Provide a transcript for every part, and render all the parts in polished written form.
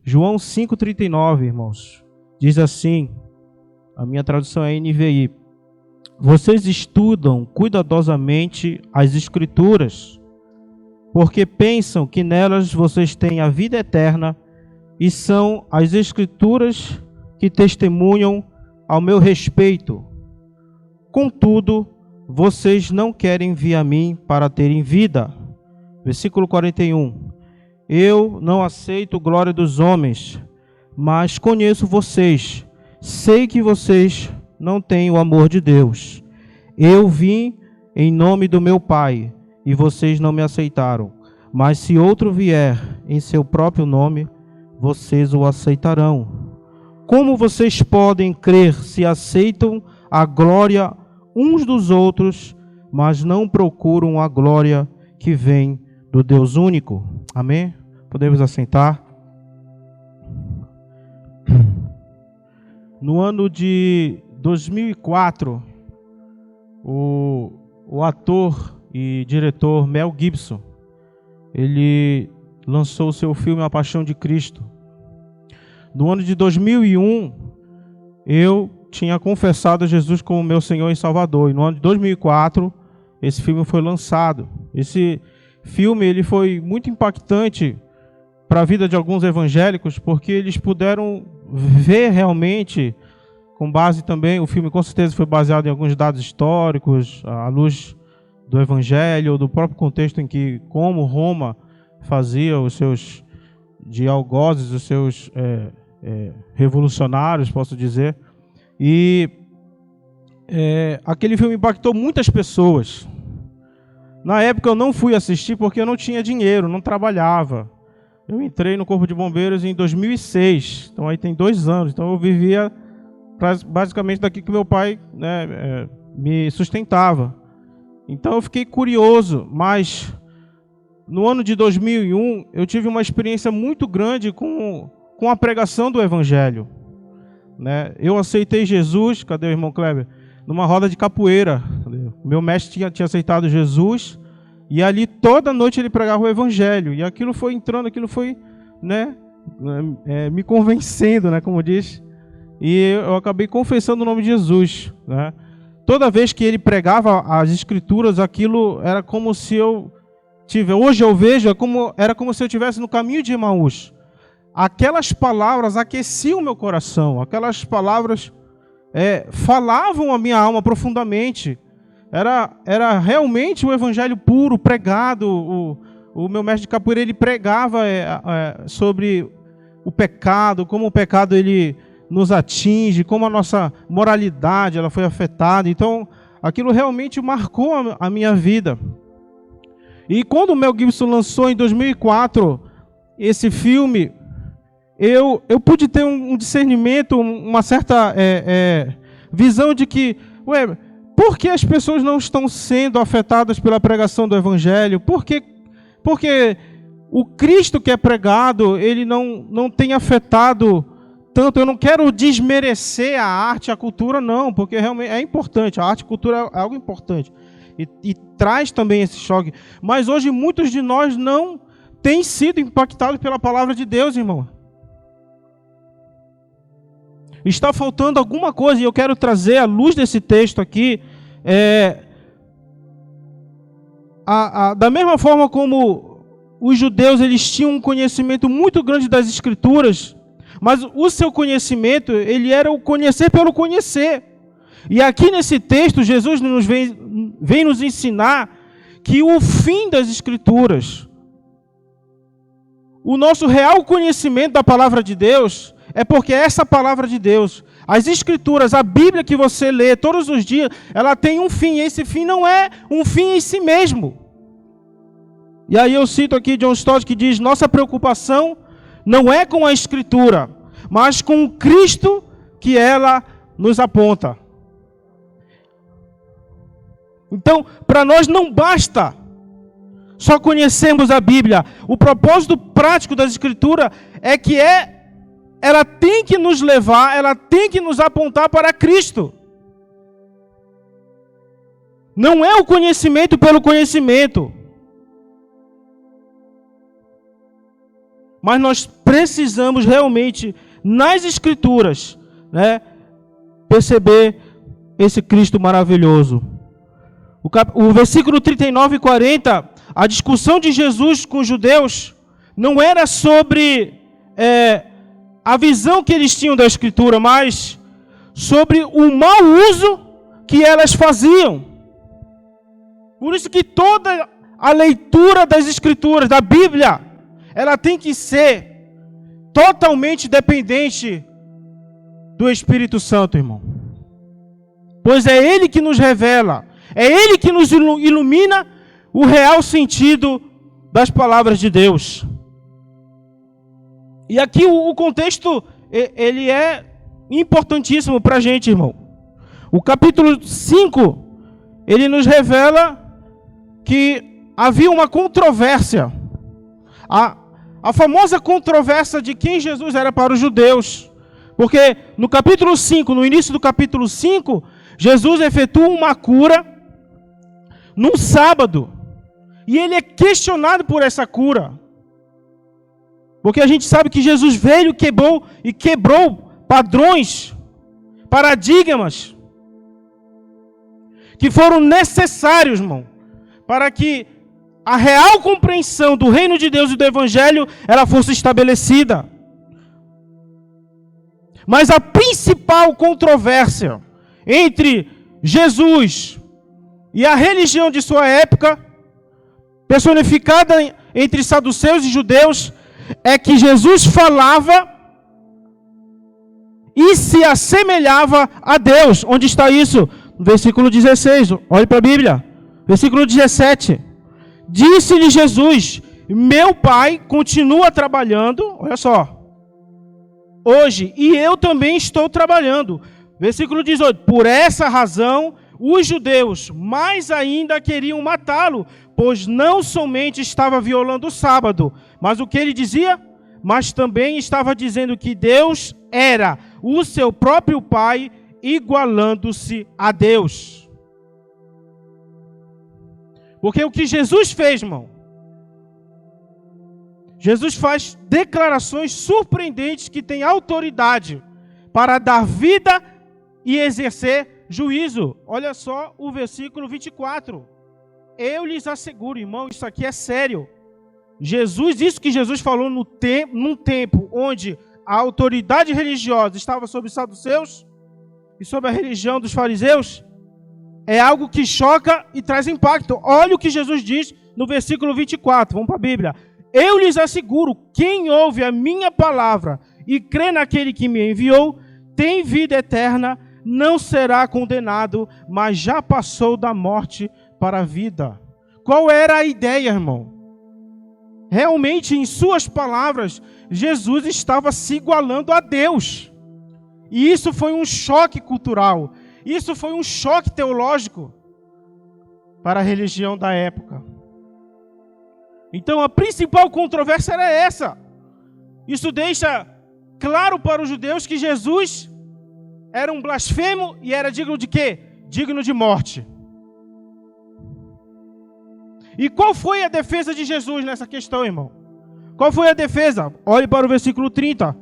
João 5,39, irmãos, diz assim, a minha tradução é NVI: vocês estudam cuidadosamente as Escrituras, porque pensam que nelas vocês têm a vida eterna, e são as Escrituras que testemunham ao meu respeito. Contudo, vocês não querem vir a mim para terem vida. Versículo 41. Eu não aceito glória dos homens, mas conheço vocês. Sei que vocês não têm o amor de Deus. Eu vim em nome do meu Pai, e vocês não me aceitaram. Mas se outro vier em seu próprio nome, vocês o aceitarão. Como vocês podem crer se aceitam a glória uns dos outros, mas não procuram a glória que vem do Deus único? Amém? Podemos assentar. No ano de 2004, o ator e diretor Mel Gibson, ele lançou o seu filme A Paixão de Cristo. No ano de 2001, eu tinha confessado a Jesus como meu Senhor e Salvador. E no ano de 2004, esse filme foi lançado. Esse filme ele foi muito impactante para a vida de alguns evangélicos, porque eles puderam ver realmente, com base também, o filme com certeza foi baseado em alguns dados históricos, à luz do Evangelho, ou do próprio contexto em que, como Roma fazia os seus de algozes, os seus revolucionários, posso dizer. E aquele filme impactou muitas pessoas. Na época eu não fui assistir porque eu não tinha dinheiro, não trabalhava. Eu entrei no Corpo de Bombeiros em 2006, então aí tem 2 anos. Então eu vivia basicamente daqui que meu pai, né, me sustentava. Então eu fiquei curioso, mas no ano de 2001 eu tive uma experiência muito grande com a pregação do Evangelho. Né? Eu aceitei Jesus, cadê o irmão Kleber? Numa roda de capoeira. O meu mestre tinha aceitado Jesus, e ali toda noite ele pregava o Evangelho. E aquilo foi entrando, aquilo foi, né, me convencendo, né, como diz. E eu acabei confessando o nome de Jesus. Né? Toda vez que ele pregava as Escrituras, aquilo era como se eu tivesse... Hoje eu vejo, era como se eu estivesse no caminho de Emaús. Aquelas palavras aqueciam o meu coração. Aquelas palavras falavam a minha alma profundamente. Era realmente o Evangelho puro, pregado. O meu mestre de capoeira, ele pregava sobre o pecado, como o pecado ele nos atinge, como a nossa moralidade ela foi afetada. Então, aquilo realmente marcou a minha vida. E quando o Mel Gibson lançou em 2004 esse filme, eu pude ter um discernimento, uma certa visão de que, por que as pessoas não estão sendo afetadas pela pregação do Evangelho? Porque o Cristo que é pregado, ele não tem afetado tanto. Eu não quero desmerecer a arte, a cultura, não, porque realmente é importante. A arte e a cultura é algo importante. E traz também esse choque. Mas hoje muitos de nós não têm sido impactados pela palavra de Deus, irmão. Está faltando alguma coisa, e eu quero trazer à luz desse texto aqui, da mesma forma como os judeus eles tinham um conhecimento muito grande das Escrituras, mas o seu conhecimento ele era o conhecer pelo conhecer. E aqui nesse texto, Jesus vem nos ensinar que o fim das Escrituras, o nosso real conhecimento da palavra de Deus, é porque essa palavra de Deus, as Escrituras, a Bíblia que você lê todos os dias, ela tem um fim, e esse fim não é um fim em si mesmo. E aí eu cito aqui John Stott que diz: nossa preocupação não é com a Escritura, mas com o Cristo que ela nos aponta. Então, para nós não basta só conhecermos a Bíblia. O propósito prático da Escritura é que ela tem que nos levar, ela tem que nos apontar para Cristo. Não é o conhecimento pelo conhecimento, Mas nós precisamos realmente, nas Escrituras, né, perceber esse Cristo maravilhoso. O versículo 39 e 40, a discussão de Jesus com os judeus não era sobre a visão que eles tinham da Escritura, mas sobre o mau uso que elas faziam. Por isso que toda a leitura das Escrituras, da Bíblia, ela tem que ser totalmente dependente do Espírito Santo, irmão. Pois é Ele que nos revela, é Ele que nos ilumina o real sentido das palavras de Deus. E aqui o contexto, ele é importantíssimo para a gente, irmão. O capítulo 5, ele nos revela que havia uma controvérsia. A famosa controvérsia de quem Jesus era para os judeus. Porque no capítulo 5, no início do capítulo 5, Jesus efetua uma cura num sábado. E ele é questionado por essa cura. Porque a gente sabe que Jesus veio e quebrou padrões, paradigmas, que foram necessários, irmão, para que a real compreensão do reino de Deus e do Evangelho, ela fosse estabelecida. Mas a principal controvérsia entre Jesus e a religião de sua época, personificada entre saduceus e judeus, é que Jesus falava e se assemelhava a Deus. Onde está isso? No versículo 16, olhe para a Bíblia. Versículo 17. Disse-lhe Jesus: meu Pai continua trabalhando, olha só, hoje, e eu também estou trabalhando. Versículo 18. Por essa razão, os judeus mais ainda queriam matá-lo, pois não somente estava violando o sábado, mas o que ele dizia? Mas também estava dizendo que Deus era o seu próprio Pai, igualando-se a Deus. Porque o que Jesus fez, irmão? Jesus faz declarações surpreendentes que têm autoridade para dar vida e exercer juízo. Olha só o versículo 24. Eu lhes asseguro, irmão, isso aqui é sério. Isso que Jesus falou num tempo onde a autoridade religiosa estava sobre os saduceus e sobre a religião dos fariseus, é algo que choca e traz impacto. Olha o que Jesus diz no versículo 24. Vamos para a Bíblia. Eu lhes asseguro, quem ouve a minha palavra e crê naquele que me enviou, tem vida eterna, não será condenado, mas já passou da morte para a vida. Qual era a ideia, irmão? Realmente, em suas palavras, Jesus estava se igualando a Deus. E isso foi um choque cultural. Isso foi um choque teológico para a religião da época. Então, a principal controvérsia era essa. Isso deixa claro para os judeus que Jesus era um blasfemo e era digno de quê? Digno de morte. E qual foi a defesa de Jesus nessa questão, irmão? Qual foi a defesa? Olhe para o versículo 30.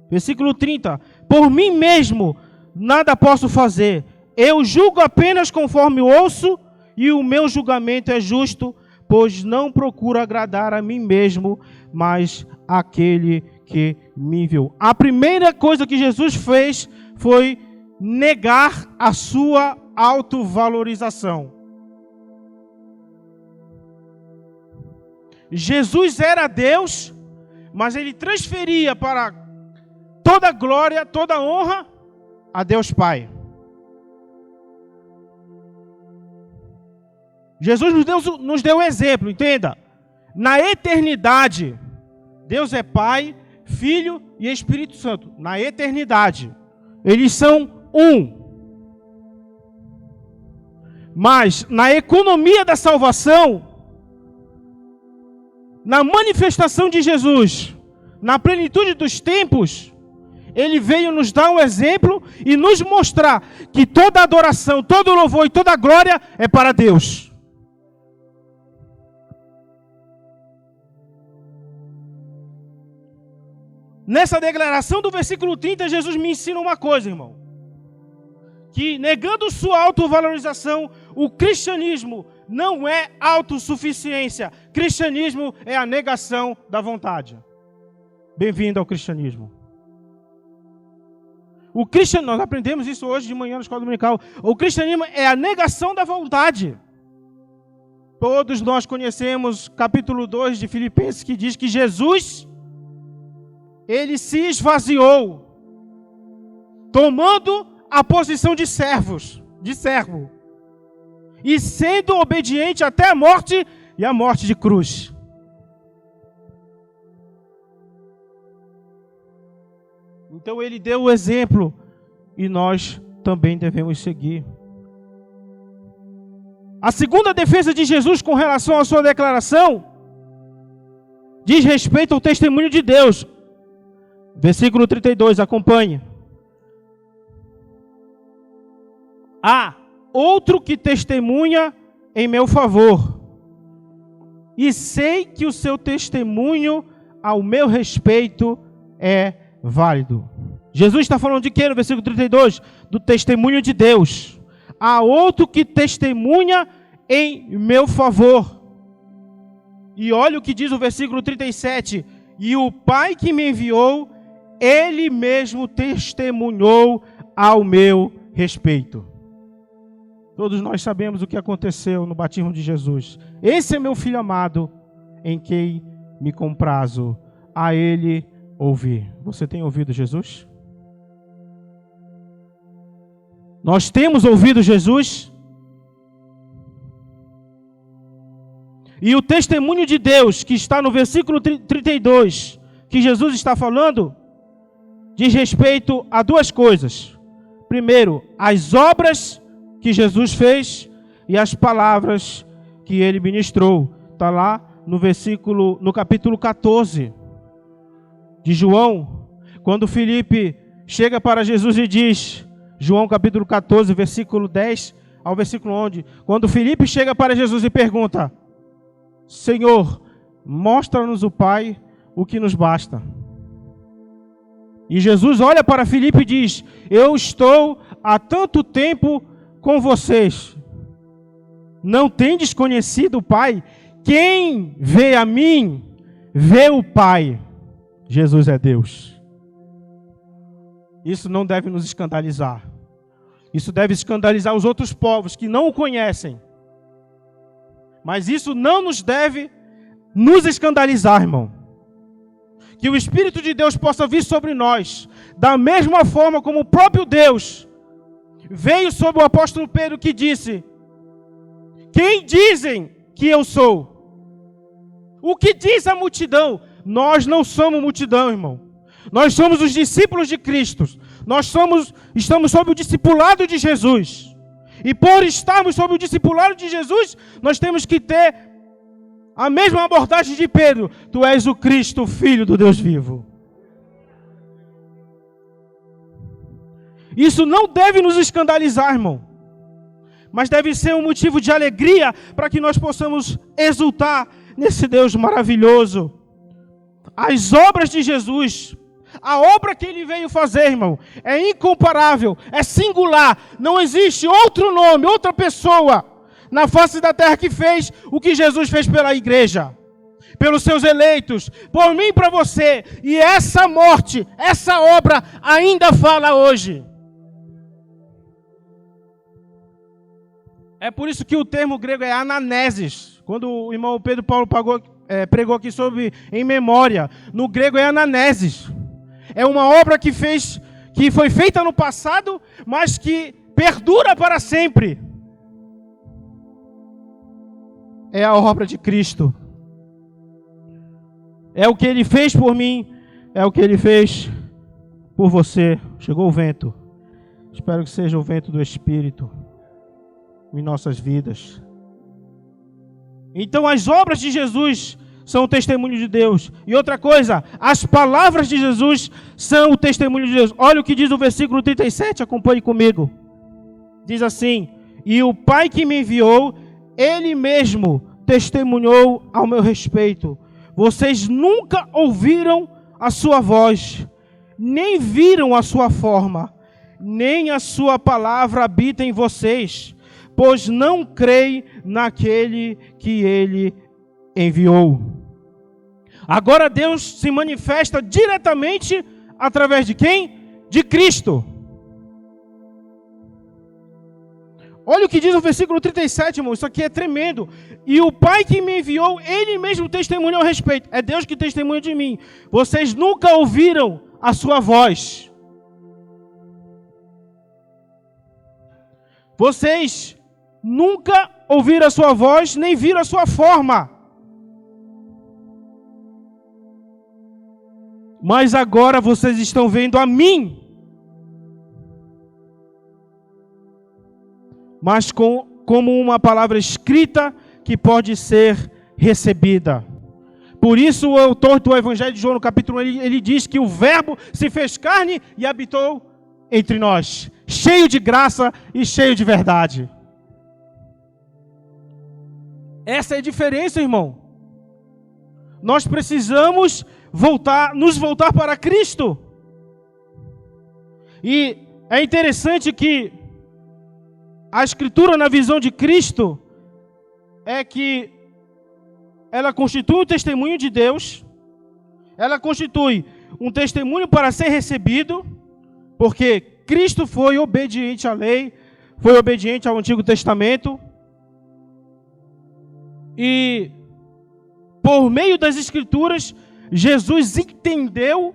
Versículo 30. Por mim mesmo nada posso fazer. Eu julgo apenas conforme ouço, e o meu julgamento é justo, pois não procuro agradar a mim mesmo, mas aquele que me enviou. A primeira coisa que Jesus fez foi negar a sua autovalorização. Jesus era Deus, mas ele transferia para toda a glória, toda a honra a Deus Pai. Jesus nos deu exemplo, entenda. Na eternidade, Deus é Pai, Filho e Espírito Santo. Na eternidade, eles são um. Mas na economia da salvação, na manifestação de Jesus, na plenitude dos tempos, ele veio nos dar um exemplo e nos mostrar que toda adoração, todo louvor e toda glória é para Deus. Nessa declaração do versículo 30, Jesus me ensina uma coisa, irmão. Que negando sua autovalorização, o cristianismo não é autossuficiência. Cristianismo é a negação da vontade. Bem-vindo ao cristianismo. Nós aprendemos isso hoje de manhã na escola dominical. O cristianismo é a negação da vontade. Todos nós conhecemos capítulo 2 de Filipenses, que diz que Jesus, ele se esvaziou, tomando a posição de servo, e sendo obediente até a morte, e a morte de cruz. Então ele deu o exemplo, e nós também devemos seguir. A segunda defesa de Jesus com relação à sua declaração diz respeito ao testemunho de Deus. Versículo 32, acompanhe. Há outro que testemunha em meu favor, e sei que o seu testemunho ao meu respeito é válido. Jesus está falando de quê no versículo 32? Do testemunho de Deus. Há outro que testemunha em meu favor. E olha o que diz o versículo 37. E o Pai que me enviou, Ele mesmo testemunhou ao meu respeito. Todos nós sabemos o que aconteceu no batismo de Jesus. Esse é meu filho amado, em quem me comprazo a Ele ouvir. Você tem ouvido Jesus? Nós temos ouvido Jesus? E o testemunho de Deus, que está no versículo 32, que Jesus está falando, diz respeito a duas coisas. Primeiro, as obras que Jesus fez e as palavras que ele ministrou. Está lá no capítulo 14 de João, quando Filipe chega para Jesus e diz, João capítulo 14, versículo 10 ao versículo 11, quando Filipe chega para Jesus e pergunta, Senhor, mostra-nos o Pai, o que nos basta. E Jesus olha para Filipe e diz, eu estou há tanto tempo com vocês, não tendes conhecido o Pai? Quem vê a mim, vê o Pai. Jesus é Deus. Isso não deve nos escandalizar. Isso deve escandalizar os outros povos que não o conhecem. Mas isso não nos deve nos escandalizar, irmão. Que o Espírito de Deus possa vir sobre nós, da mesma forma como o próprio Deus veio sobre o apóstolo Pedro, que disse, quem dizem que eu sou? O que diz a multidão? Nós não somos multidão, irmão. Nós somos os discípulos de Cristo. Estamos sob o discipulado de Jesus. E por estarmos sob o discipulado de Jesus, nós temos que ter a mesma abordagem de Pedro. Tu és o Cristo, o Filho do Deus vivo. Isso não deve nos escandalizar, irmão. Mas deve ser um motivo de alegria para que nós possamos exultar nesse Deus maravilhoso. As obras de Jesus, a obra que Ele veio fazer, irmão, é incomparável, é singular. Não existe outro nome, outra pessoa na face da terra que fez o que Jesus fez pela igreja, pelos seus eleitos, por mim e para você. E essa morte, essa obra ainda fala hoje. É por isso que o termo grego é ananeses. Quando o irmão Pedro Paulo pregou aqui sobre em memória, no grego é ananeses. É uma obra que foi feita no passado, mas que perdura para sempre. É a obra de Cristo. É o que Ele fez por mim, é o que Ele fez por você. Chegou o vento. Espero que seja o vento do Espírito em nossas vidas. Então as obras de Jesus são o testemunho de Deus. E outra coisa, as palavras de Jesus são o testemunho de Deus. Olha o que diz o versículo 37, acompanhe comigo. Diz assim, e o Pai que me enviou, Ele mesmo testemunhou ao meu respeito. Vocês nunca ouviram a sua voz, nem viram a sua forma, nem a sua palavra habita em vocês, pois não creem naquele que ele enviou. Agora Deus se manifesta diretamente através de quem? De Cristo. Olha o que diz o versículo 37, irmão. Isso aqui é tremendo. E o Pai que me enviou, Ele mesmo testemunha ao respeito. É Deus que testemunha de mim. Vocês nunca ouviram a sua voz. Vocês nunca ouviram a sua voz, nem viram a sua forma. Mas agora vocês estão vendo a mim. Mas como uma palavra escrita que pode ser recebida. Por isso o autor do Evangelho de João, no capítulo 1, ele diz que o Verbo se fez carne e habitou entre nós, cheio de graça e cheio de verdade. Essa é a diferença, irmão. Nós precisamos nos voltar para Cristo. E é interessante que a Escritura, na visão de Cristo, é que ela constitui um testemunho de Deus, ela constitui um testemunho para ser recebido, porque Cristo foi obediente à lei, foi obediente ao Antigo Testamento, e por meio das Escrituras, Jesus entendeu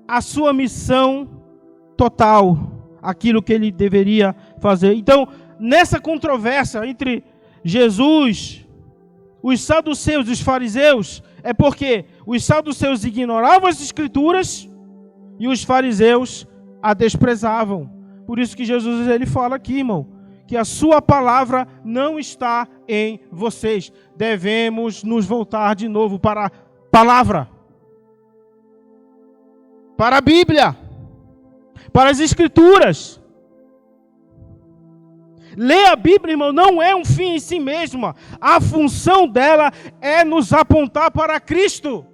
a sua missão total, aquilo que ele deveria fazer. Então, nessa controvérsia entre Jesus, os saduceus e os fariseus, é porque os saduceus ignoravam as Escrituras e os fariseus a desprezavam. Por isso que Jesus ele fala aqui, irmão, que a sua palavra não está em vocês. Devemos nos voltar de novo para a palavra, para a Bíblia, para as Escrituras. Ler a Bíblia, irmão, não é um fim em si mesma. A função dela é nos apontar para Cristo.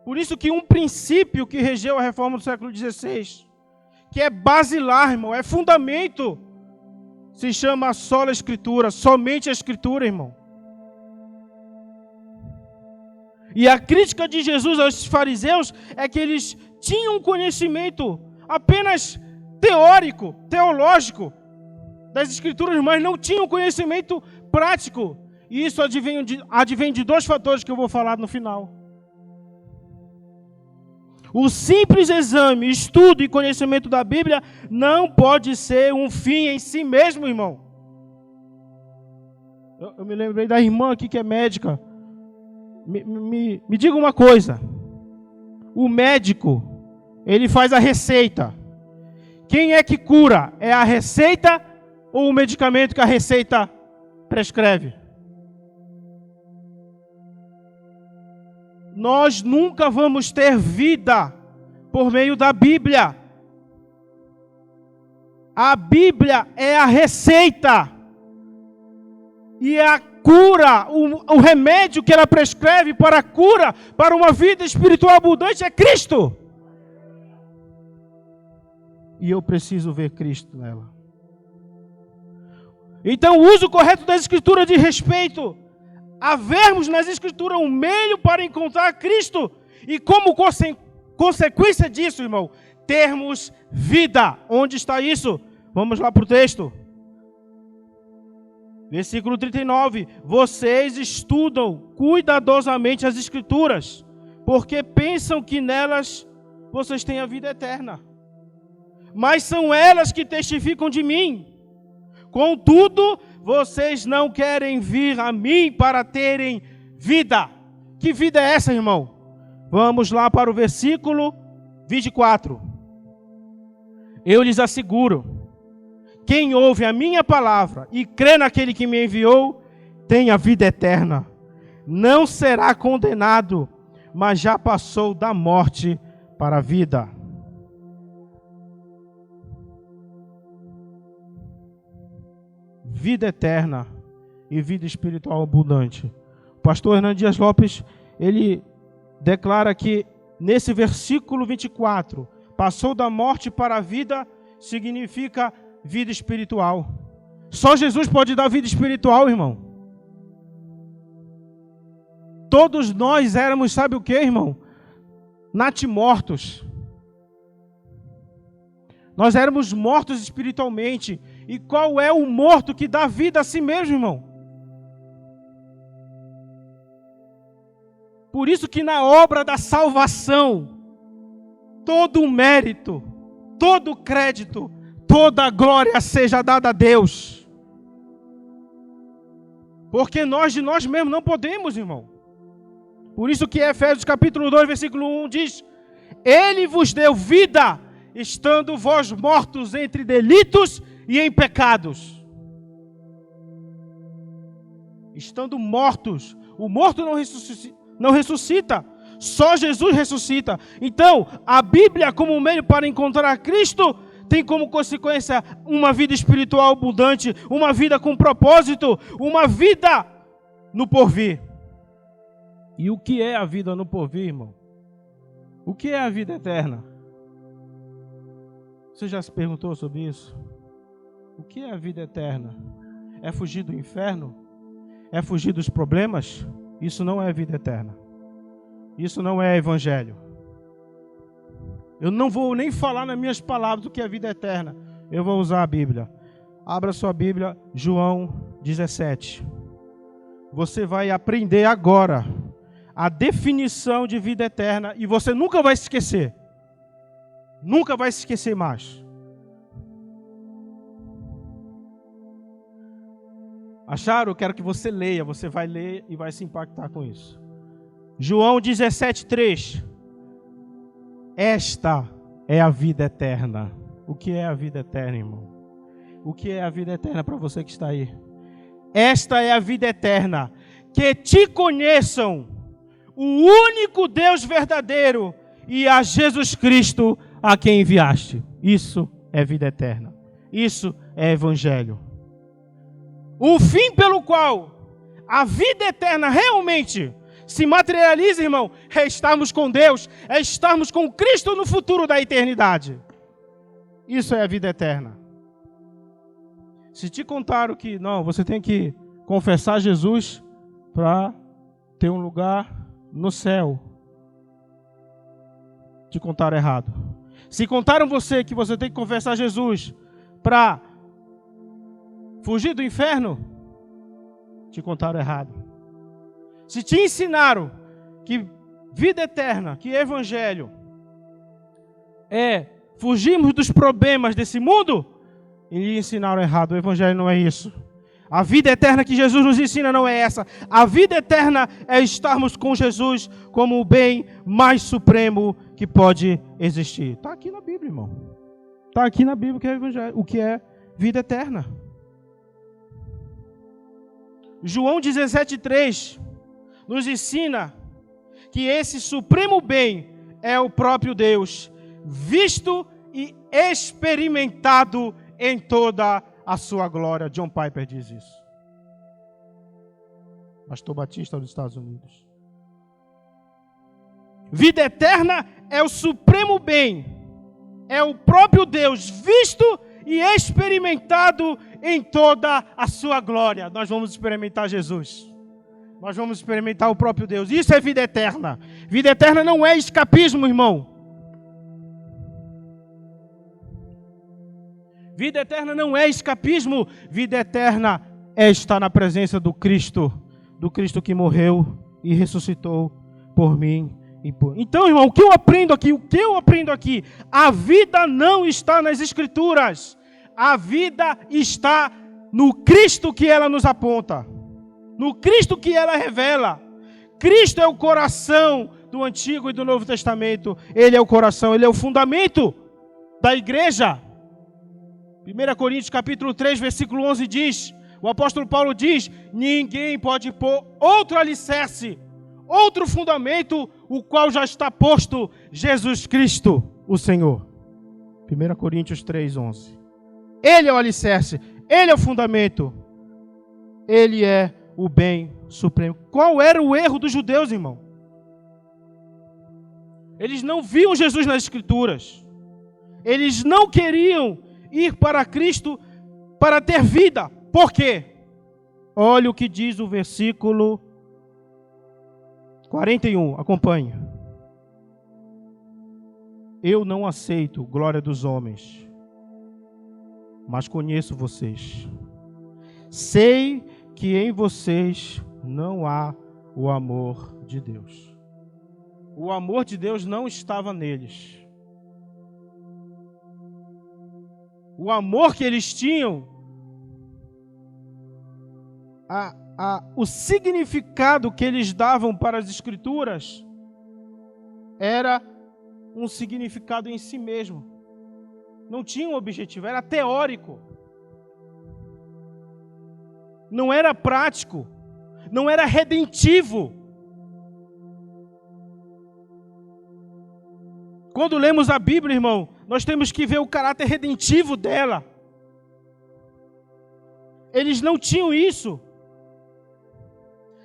Por isso que um princípio que regeu a reforma do século XVI, que é basilar, irmão, é fundamento, se chama sola Escritura, somente a Escritura, irmão. E a crítica de Jesus aos fariseus é que eles tinham um conhecimento apenas teórico, teológico das Escrituras, mas não tinham conhecimento prático. E isso advém de dois fatores que eu vou falar no final. O simples exame, estudo e conhecimento da Bíblia não pode ser um fim em si mesmo, irmão. Eu me lembrei da irmã aqui que é médica. Me diga uma coisa. O médico, ele faz a receita. Quem é que cura? É a receita ou o medicamento que a receita prescreve? Nós nunca vamos ter vida por meio da Bíblia. A Bíblia é a receita. E a cura, o remédio que ela prescreve para a cura, para uma vida espiritual abundante é Cristo. E eu preciso ver Cristo nela. Então o uso correto das Escrituras diz respeito a vermos nas Escrituras um meio para encontrar Cristo. E como consequência disso, irmão, termos vida. Onde está isso? Vamos lá para o texto. Versículo 39. Vocês estudam cuidadosamente as Escrituras, porque pensam que nelas vocês têm a vida eterna. Mas são elas que testificam de mim. Contudo, vocês não querem vir a mim para terem vida. Que vida é essa, irmão? Vamos lá para o versículo 24. Eu lhes asseguro, quem ouve a minha palavra e crê naquele que me enviou, tem a vida eterna. Não será condenado, mas já passou da morte para a vida. Vida eterna e vida espiritual abundante. O pastor Hernando Dias Lopes, ele declara que nesse versículo 24, passou da morte para a vida, significa vida espiritual. Só Jesus pode dar vida espiritual, irmão. Todos nós éramos, sabe o que, irmão? Natimortos. Nós éramos mortos espiritualmente. E qual é o morto que dá vida a si mesmo, irmão? Por isso que na obra da salvação, todo o mérito, todo o crédito, toda a glória seja dada a Deus. Porque nós de nós mesmos não podemos, irmão. Por isso que Efésios capítulo 2, versículo 1 diz: Ele vos deu vida, estando vós mortos entre delitos e em pecados. Estando mortos. O morto não ressuscita. Só Jesus ressuscita. Então, a Bíblia, como meio para encontrar Cristo, tem como consequência uma vida espiritual abundante, uma vida com propósito, uma vida no porvir. E o que é a vida no porvir, irmão? O que é a vida eterna? Você já se perguntou sobre isso? O que é a vida eterna? É fugir do inferno? É fugir dos problemas? Isso não é vida eterna. Isso não é evangelho. Eu não vou nem falar nas minhas palavras o que é vida eterna. Eu vou usar a Bíblia. Abra sua Bíblia, João 17. Você vai aprender agora a definição de vida eterna e você nunca vai se esquecer. Nunca vai se esquecer mais. Acharam? Eu quero que você leia. Você vai ler e vai se impactar com isso. João 17:3. Esta é a vida eterna. O que é a vida eterna, irmão? O que é a vida eterna para você que está aí? Esta é a vida eterna. Que te conheçam, o único Deus verdadeiro, e a Jesus Cristo a quem enviaste. Isso é vida eterna. Isso é evangelho. O fim pelo qual a vida eterna realmente se materializa, irmão, é estarmos com Deus, é estarmos com Cristo no futuro da eternidade. Isso é a vida eterna. Se te contaram que não, você tem que confessar Jesus para ter um lugar no céu, te contaram errado. Se contaram você que você tem que confessar Jesus para fugir do inferno, te contaram errado. Se te ensinaram que vida eterna, que evangelho é fugirmos dos problemas desse mundo, e lhe ensinaram errado. O evangelho não é isso. A vida eterna que Jesus nos ensina não é essa. A vida eterna é estarmos com Jesus como o bem mais supremo que pode existir. Está aqui na Bíblia, irmão. Está aqui na Bíblia o que é evangelho, o que é vida eterna. João 17:3 nos ensina que esse supremo bem é o próprio Deus, visto e experimentado em toda a sua glória. John Piper diz isso. Pastor Batista dos Estados Unidos. Vida eterna é o supremo bem, é o próprio Deus, visto e experimentado em toda a sua glória. Nós vamos experimentar Jesus. Nós vamos experimentar o próprio Deus. Isso é vida eterna. Vida eterna não é escapismo, irmão. Vida eterna não é escapismo. Vida eterna é estar na presença do Cristo que morreu e ressuscitou por mim. Então, irmão, o que eu aprendo aqui? A vida não está nas Escrituras. A vida está no Cristo que ela nos aponta. No Cristo que ela revela. Cristo é o coração do Antigo e do Novo Testamento. Ele é o coração, ele é o fundamento da igreja. 1 Coríntios capítulo 3, versículo 11 diz, o apóstolo Paulo diz, ninguém pode pôr outro alicerce, outro fundamento, o qual já está posto, Jesus Cristo, o Senhor. 1 Coríntios 3, 11. Ele é o alicerce, ele é o fundamento, ele é o bem supremo. Qual era o erro dos judeus, irmão? Eles não viam Jesus nas Escrituras. Eles não queriam ir para Cristo para ter vida. Por quê? Olha o que diz o versículo 41. Acompanhe. Eu não aceito glória dos homens, mas conheço vocês. Sei que em vocês não há o amor de Deus. O amor de Deus não estava neles. O amor que eles tinham, o significado que eles davam para as Escrituras, era um significado em si mesmo. Não tinha um objetivo, era teórico. Não era prático, não era redentivo. Quando lemos a Bíblia, irmão, nós temos que ver o caráter redentivo dela. Eles não tinham isso.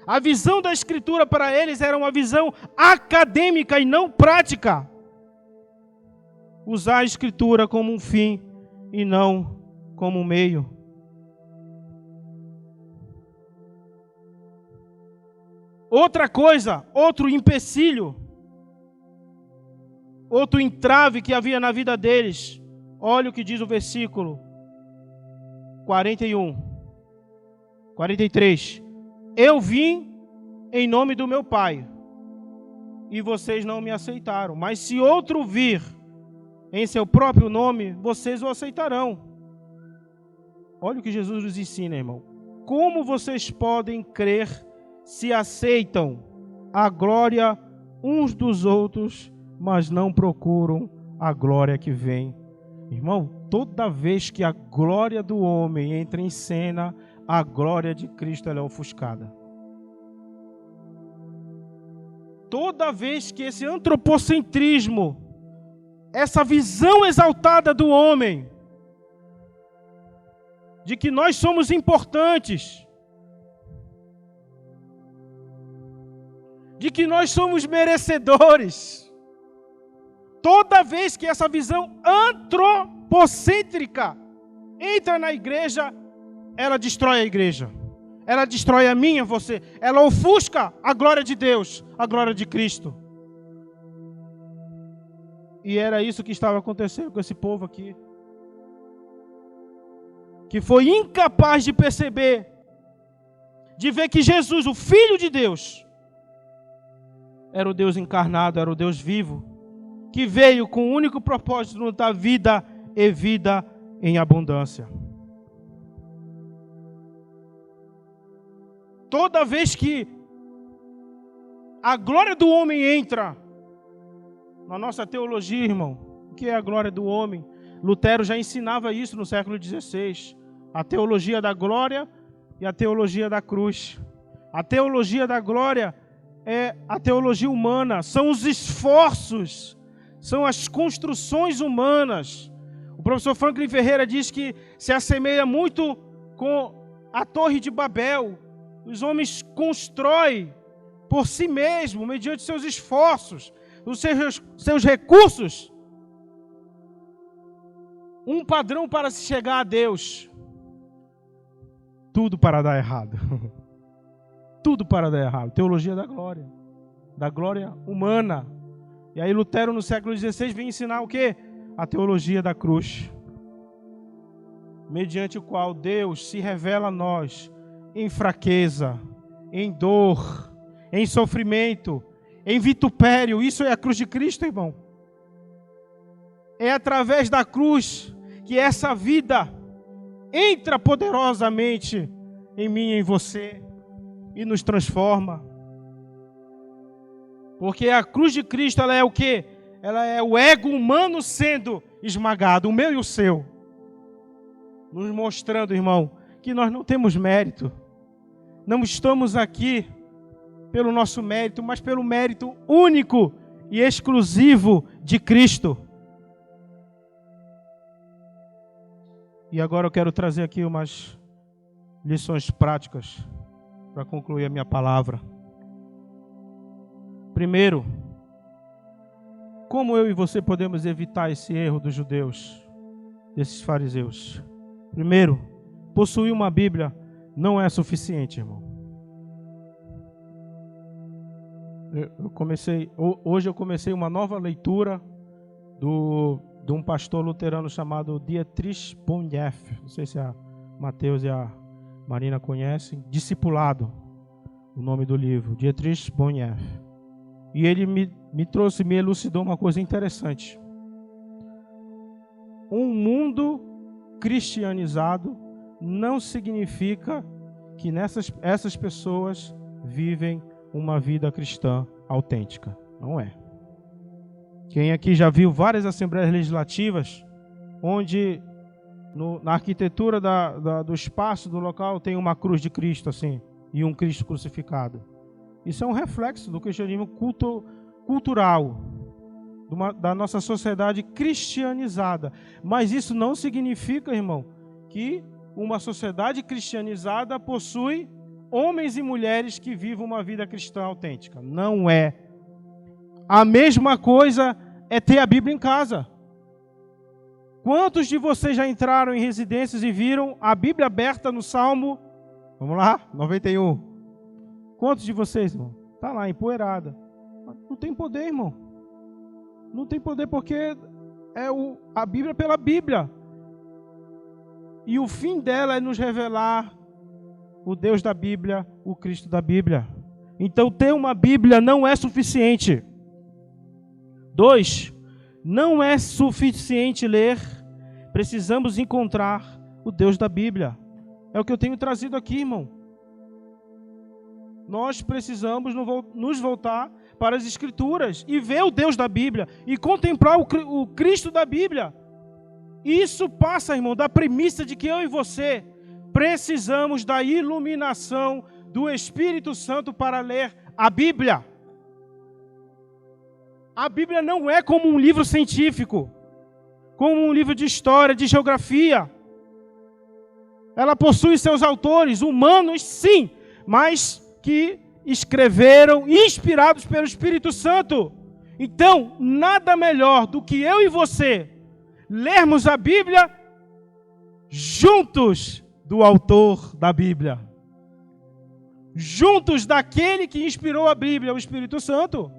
A visão da Escritura para eles era uma visão acadêmica e não prática. Usar a Escritura como um fim e não como um meio. Outra coisa, outro empecilho, outro entrave que havia na vida deles. Olha o que diz o versículo 41, 43. Eu vim em nome do meu Pai, e vocês não me aceitaram. Mas se outro vir em seu próprio nome, vocês o aceitarão. Olha o que Jesus nos ensina, irmão. Como vocês podem crer se aceitam a glória uns dos outros, mas não procuram a glória que vem? Irmão, toda vez que a glória do homem entra em cena, a glória de Cristo ela é ofuscada. Toda vez que esse antropocentrismo, essa visão exaltada do homem, de que nós somos importantes, de que nós somos merecedores, toda vez que essa visão antropocêntrica entra na igreja, ela destrói a igreja. Ela destrói a minha, você. Ela ofusca a glória de Deus, a glória de Cristo. E era isso que estava acontecendo com esse povo aqui, que foi incapaz de perceber, de ver que Jesus, o Filho de Deus, era o Deus encarnado, era o Deus vivo, que veio com o único propósito de nos dar vida e vida em abundância. Toda vez que a glória do homem entra na nossa teologia, irmão, o que é a glória do homem? Lutero já ensinava isso no século XVI. A teologia da glória e a teologia da cruz. A teologia da glória é a teologia humana, são os esforços, são as construções humanas. O professor Franklin Ferreira diz que se assemelha muito com a Torre de Babel. Os homens constroem por si mesmos, mediante seus esforços, os seus recursos, um padrão para se chegar a Deus. Tudo para dar errado. Tudo para dar errado. Teologia da glória humana. E aí Lutero no século XVI vem ensinar o quê? A teologia da cruz, mediante o qual Deus se revela a nós em fraqueza, em dor, em sofrimento, em vitupério. Isso é a cruz de Cristo, irmão. É através da cruz que essa vida entra poderosamente em mim e em você e nos transforma. Porque a cruz de Cristo, ela é o quê? Ela é o ego humano sendo esmagado, o meu e o seu. Nos mostrando, irmão, que nós não temos mérito. Não estamos aqui pelo nosso mérito, mas pelo mérito único e exclusivo de Cristo. E agora eu quero trazer aqui umas lições práticas para concluir a minha palavra. Primeiro, como eu e você podemos evitar esse erro dos judeus, desses fariseus? Primeiro, possuir uma Bíblia não é suficiente, irmão. Hoje eu comecei uma nova leitura de um pastor luterano chamado Dietrich Bonhoeffer. Não sei se a Mateus e a Marina conhecem. Discipulado, o nome do livro, Dietrich Bonhoeffer. E ele me elucidou uma coisa interessante. Um mundo cristianizado não significa que essas pessoas vivem uma vida cristã autêntica. Não é. Quem aqui já viu várias assembleias legislativas, onde na arquitetura do espaço do local tem uma cruz de Cristo assim, e um Cristo crucificado. Isso é um reflexo do cristianismo cultural, da nossa sociedade cristianizada. Mas isso não significa, irmão, que uma sociedade cristianizada possui homens e mulheres que vivam uma vida cristã autêntica. Não é. A mesma coisa é ter a Bíblia em casa. Quantos de vocês já entraram em residências e viram a Bíblia aberta no Salmo, vamos lá, 91? Quantos de vocês, irmão? Está lá, empoeirada. Não tem poder, irmão. Não tem poder porque é a Bíblia pela Bíblia. E o fim dela é nos revelar o Deus da Bíblia, o Cristo da Bíblia. Então ter uma Bíblia não é suficiente. 2, não é suficiente ler, precisamos encontrar o Deus da Bíblia. É o que eu tenho trazido aqui, irmão. Nós precisamos nos voltar para as Escrituras e ver o Deus da Bíblia e contemplar o Cristo da Bíblia. Isso passa, irmão, da premissa de que eu e você precisamos da iluminação do Espírito Santo para ler a Bíblia. A Bíblia não é como um livro científico, como um livro de história, de geografia. Ela possui seus autores humanos, sim, mas que escreveram, inspirados pelo Espírito Santo. Então, nada melhor do que eu e você lermos a Bíblia juntos do autor da Bíblia, juntos daquele que inspirou a Bíblia, o Espírito Santo.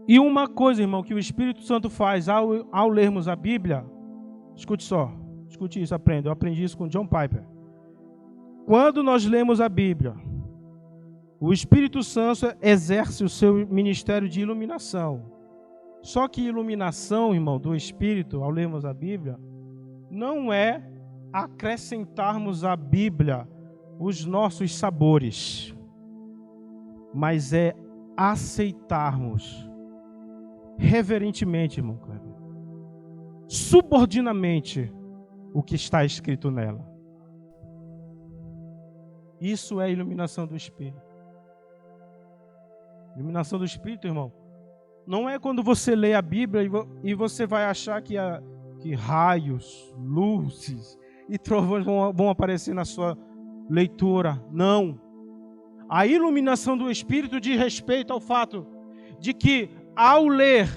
E uma coisa, irmão, que o Espírito Santo faz ao lermos a Bíblia, escute isso, aprenda. Eu aprendi isso com John Piper. Quando nós lemos a Bíblia, o Espírito Santo exerce o seu ministério de iluminação. Só que iluminação, irmão, do Espírito, ao lermos a Bíblia, não é acrescentarmos à Bíblia os nossos sabores, mas é aceitarmos reverentemente, irmão Cleber, subordinamente o que está escrito nela. Isso é a iluminação do Espírito. Iluminação do Espírito, irmão, não é quando você lê a Bíblia e você vai achar que raios, luzes e trovões vão aparecer na sua leitura. Não. A iluminação do Espírito diz respeito ao fato de que, ao ler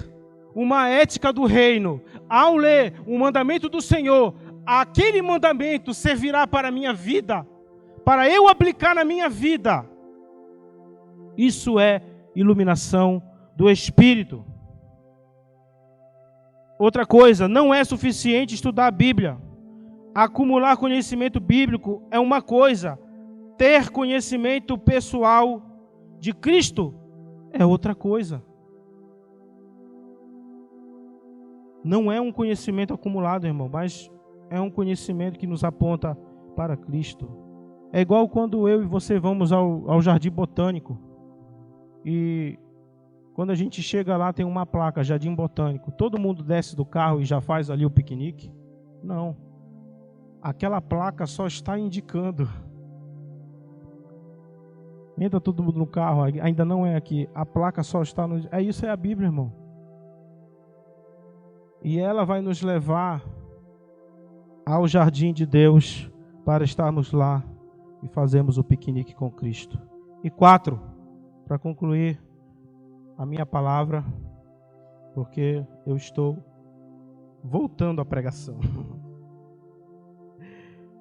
uma ética do reino, ao ler um mandamento do Senhor, aquele mandamento servirá para a minha vida, para eu aplicar na minha vida. Isso é iluminação do Espírito. Outra coisa, não é suficiente estudar a Bíblia. Acumular conhecimento bíblico é uma coisa, ter conhecimento pessoal de Cristo é outra coisa. Não é um conhecimento acumulado, irmão, mas é um conhecimento que nos aponta para Cristo. É igual quando eu e você vamos ao Jardim Botânico e quando a gente chega lá tem uma placa, Jardim Botânico. Todo mundo desce do carro e já faz ali o piquenique? Não. Aquela placa só está indicando. Entra todo mundo no carro, ainda não é aqui. A placa só está no... Isso é a Bíblia, irmão. E ela vai nos levar ao jardim de Deus para estarmos lá e fazermos o piquenique com Cristo. E 4, para concluir a minha palavra, porque eu estou voltando à pregação.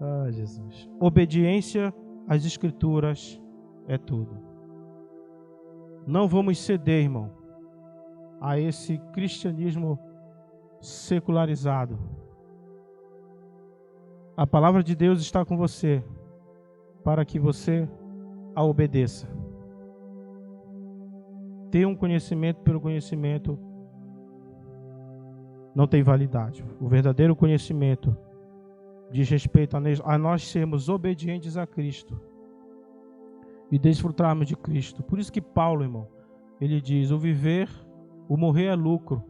Ah, Jesus. Obediência às Escrituras é tudo. Não vamos ceder, irmão, a esse cristianismo secularizado. A palavra de Deus está com você para que você a obedeça. Ter um conhecimento pelo conhecimento não tem validade. O verdadeiro conhecimento diz respeito a nós sermos obedientes a Cristo e desfrutarmos de Cristo. Por isso que Paulo, irmão, ele diz: o morrer é lucro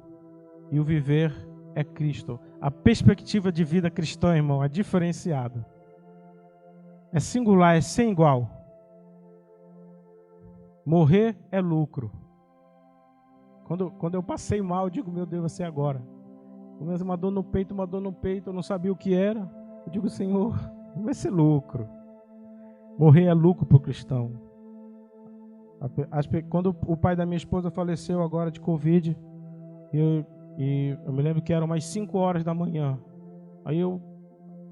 e o viver é Cristo. A perspectiva de vida cristã, irmão, é diferenciada. É singular, é sem igual. Morrer é lucro. Quando eu passei mal, eu digo: meu Deus, vai ser agora. Começa uma dor no peito, eu não sabia o que era. Eu digo: Senhor, vai ser lucro. Morrer é lucro para o cristão. Quando o pai da minha esposa faleceu agora de Covid, eu me lembro que eram mais 5 horas da manhã. Aí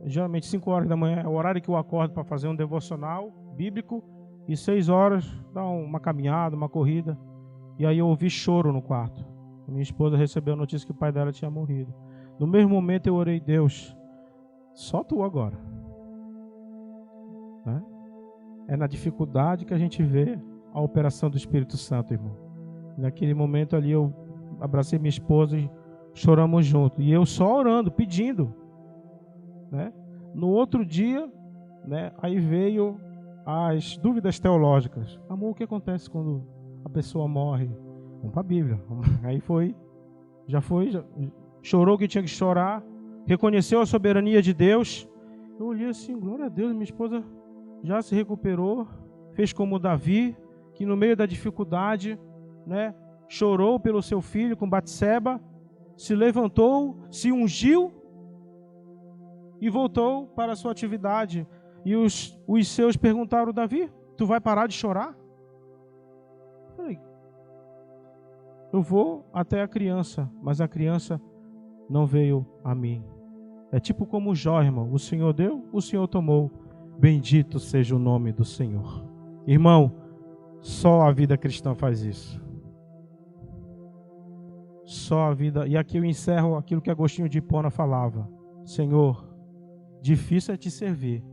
geralmente 5 horas da manhã é o horário que eu acordo para fazer um devocional bíblico, e 6 horas dá uma caminhada, uma corrida. E aí eu ouvi choro no quarto. Minha esposa recebeu a notícia que o pai dela tinha morrido. No mesmo momento eu orei: Deus, só tu agora. Né? É na dificuldade que a gente vê a operação do Espírito Santo, irmão. Naquele momento ali eu abracei minha esposa e choramos juntos. E eu só orando, pedindo. Né? No outro dia, né, aí veio as dúvidas teológicas. Amor, o que acontece quando a pessoa morre? Vamos para a Bíblia. Aí já chorou o que tinha que chorar, reconheceu a soberania de Deus. Eu olhei assim: glória a Deus, minha esposa já se recuperou, fez como Davi, que no meio da dificuldade, né, chorou pelo seu filho com Batseba, se levantou, se ungiu e voltou para a sua atividade. E os seus perguntaram: Davi, tu vai parar de chorar? Eu falei: eu vou até a criança, mas a criança não veio a mim. É tipo como Jó, irmão: o Senhor deu, o Senhor tomou. Bendito seja o nome do Senhor. Irmão, só a vida cristã faz isso. Só a vida. E aqui eu encerro aquilo que Agostinho de Hipona falava: Senhor, difícil é te servir,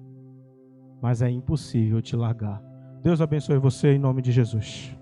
mas é impossível te largar. Deus abençoe você em nome de Jesus.